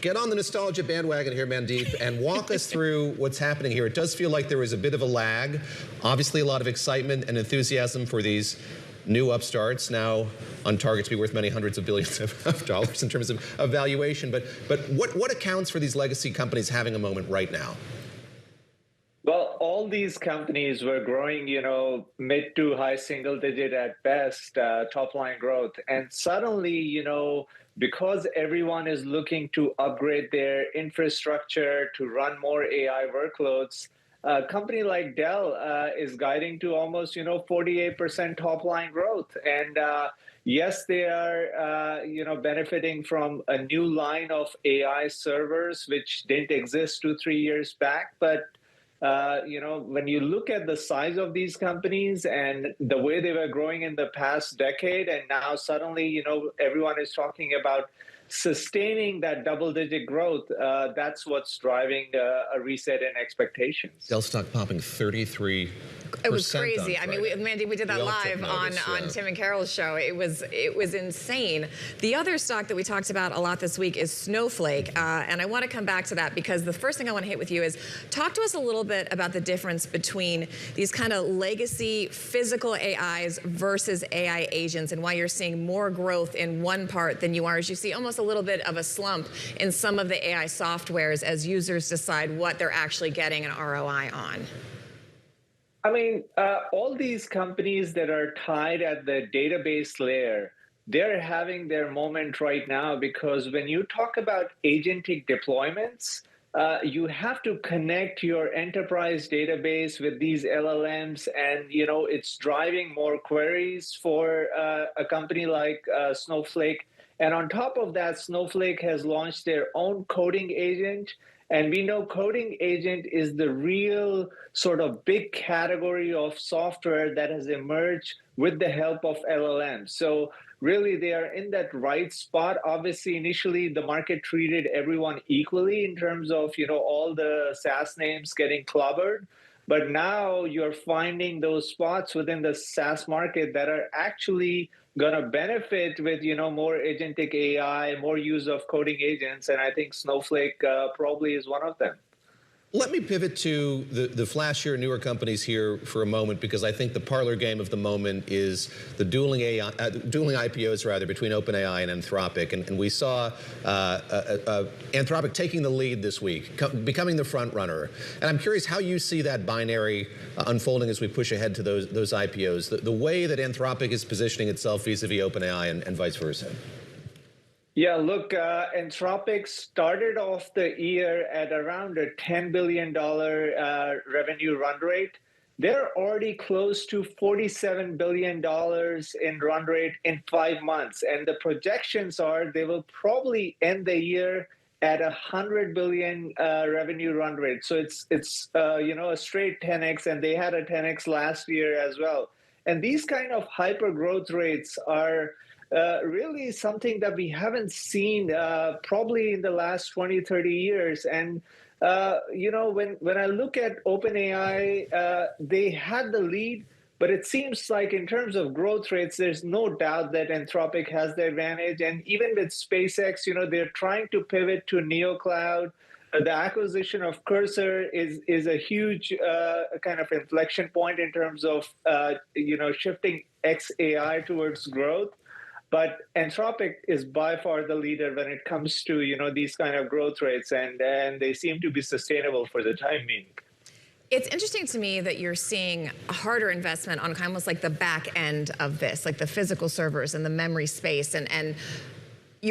Get on the nostalgia bandwagon here, Mandeep, and walk us through what's happening here. It does feel like there was a bit of a lag. Obviously, a lot of excitement and enthusiasm for these new upstarts, now on target to be worth many hundreds of billions of dollars in terms of valuation. But what accounts for these legacy companies having a moment right now? Well, all these companies were growing, mid to high single digit at best, top line growth. And suddenly, because everyone is looking to upgrade their infrastructure to run more AI workloads, a company like Dell is guiding to almost, 48% top line growth. And yes, they are, benefiting from a new line of AI servers, which didn't exist 2-3 years back. But when you look at the size of these companies and the way they were growing in the past decade, and now suddenly, everyone is talking about sustaining that double-digit growth, that's what's driving a reset in expectations. Dell stock popping 33%. It was crazy. I mean, Mandy, we did that live on Tim and Carol's show. It was insane. The other stock that we talked about a lot this week is Snowflake, and I want to come back to that because the first thing I want to hit with you is talk to us a little bit about the difference between these kind of legacy physical AIs versus AI agents and why you're seeing more growth in one part than you are as you see almost a little bit of a slump in some of the AI softwares as users decide what they're actually getting an ROI on. I mean, all these companies that are tied at the database layer, they're having their moment right now because when you talk about agentic deployments, you have to connect your enterprise database with these LLMs, and it's driving more queries for a company like Snowflake. And on top of that, Snowflake has launched their own coding agent. And we know coding agent is the real sort of big category of software that has emerged with the help of LLMs. So really, they are in that right spot. Obviously, initially, the market treated everyone equally in terms of, all the SaaS names getting clobbered. But now you're finding those spots within the SaaS market that are actually going to benefit with, more agentic AI, more use of coding agents. And I think Snowflake probably is one of them. Let me pivot to the flashier, newer companies here for a moment, because I think the parlor game of the moment is the dueling IPOs rather between OpenAI and Anthropic, and we saw Anthropic taking the lead this week, becoming the front runner. And I'm curious how you see that binary unfolding as we push ahead to those IPOs, the way that Anthropic is positioning itself vis-a-vis OpenAI and vice versa. Yeah, look, Anthropic started off the year at around a $10 billion revenue run rate. They're already close to $47 billion in run rate in 5 months. And the projections are they will probably end the year at a $100 billion revenue run rate. So it's a straight 10x, and they had a 10x last year as well. And these kind of hyper growth rates are really something that we haven't seen probably in the last 20, 30 years. And, when I look at OpenAI, they had the lead, but it seems like in terms of growth rates, there's no doubt that Anthropic has the advantage. And even with SpaceX, they're trying to pivot to NeoCloud. The acquisition of Cursor is a huge kind of inflection point in terms of, shifting XAI towards growth. But Anthropic is by far the leader when it comes to, these kind of growth rates, and they seem to be sustainable for the time being. It's interesting to me that you're seeing a harder investment on almost like the back end of this, like the physical servers and the memory space, and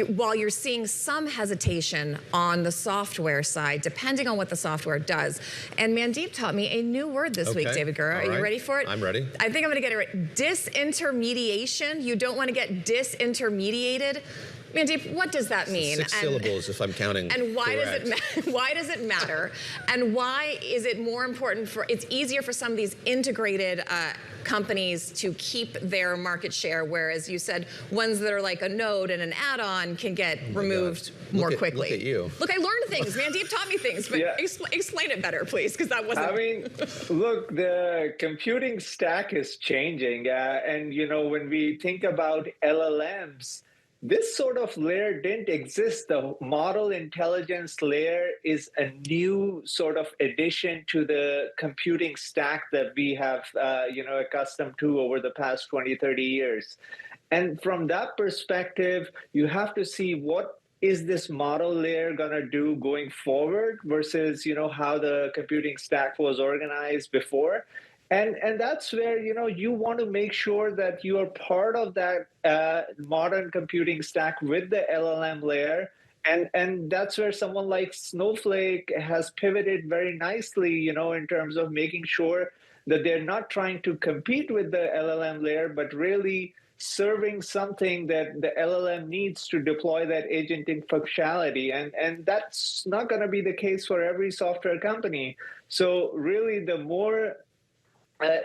while you're seeing some hesitation on the software side, depending on what the software does. And Mandeep taught me a new word this week, David Gura. Are you ready for it? I'm ready. I think I'm going to get it right. Disintermediation. You don't want to get disintermediated. Mandeep, what does that mean? 6 syllables, if I'm counting. And why does it matter? And why is it more important it's easier for some of these integrated companies to keep their market share, whereas you said ones that are like a node and an add-on can get removed more quickly. Look at you. Look, I learned things. Mandeep taught me things, but explain it better, please, because that wasn't... I mean, look, the computing stack is changing. And, when we think about LLMs, this sort of layer didn't exist. The model intelligence layer is a new sort of addition to the computing stack that we have, accustomed to over the past 20, 30 years. And from that perspective, you have to see what is this model layer going to do going forward versus, how the computing stack was organized before. And that's where, you want to make sure that you are part of that modern computing stack with the LLM layer. And that's where someone like Snowflake has pivoted very nicely, in terms of making sure that they're not trying to compete with the LLM layer, but really serving something that the LLM needs to deploy that agentic functionality. And that's not going to be the case for every software company. So really, the more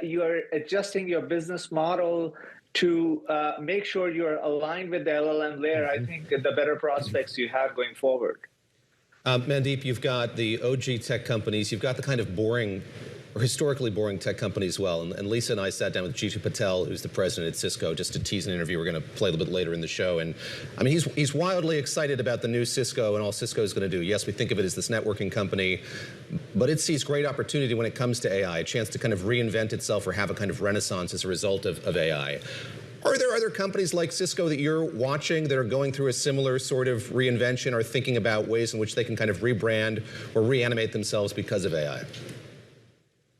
you are adjusting your business model to make sure you're aligned with the LLM layer, I think the better prospects you have going forward. Mandeep, you've got the OG tech companies, you've got the kind of boring, or historically boring tech companies as well. And Lisa and I sat down with Jitu Patel, who's the president at Cisco, just to tease an interview we're going to play a little bit later in the show. And I mean, he's wildly excited about the new Cisco and all Cisco is going to do. Yes, we think of it as this networking company, but it sees great opportunity when it comes to AI, a chance to kind of reinvent itself or have a kind of renaissance as a result of AI. Are there other companies like Cisco that you're watching that are going through a similar sort of reinvention or thinking about ways in which they can kind of rebrand or reanimate themselves because of AI?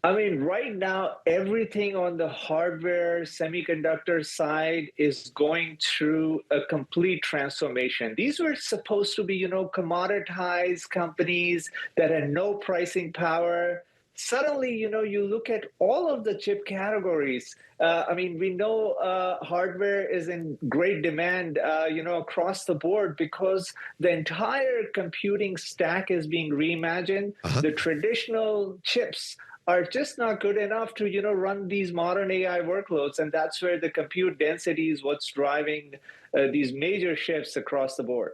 I mean, right now, everything on the hardware semiconductor side is going through a complete transformation. These were supposed to be, commoditized companies that had no pricing power. Suddenly, you look at all of the chip categories. We know hardware is in great demand, across the board because the entire computing stack is being reimagined. The traditional chips are just not good enough to, run these modern AI workloads. And that's where the compute density is what's driving these major shifts across the board.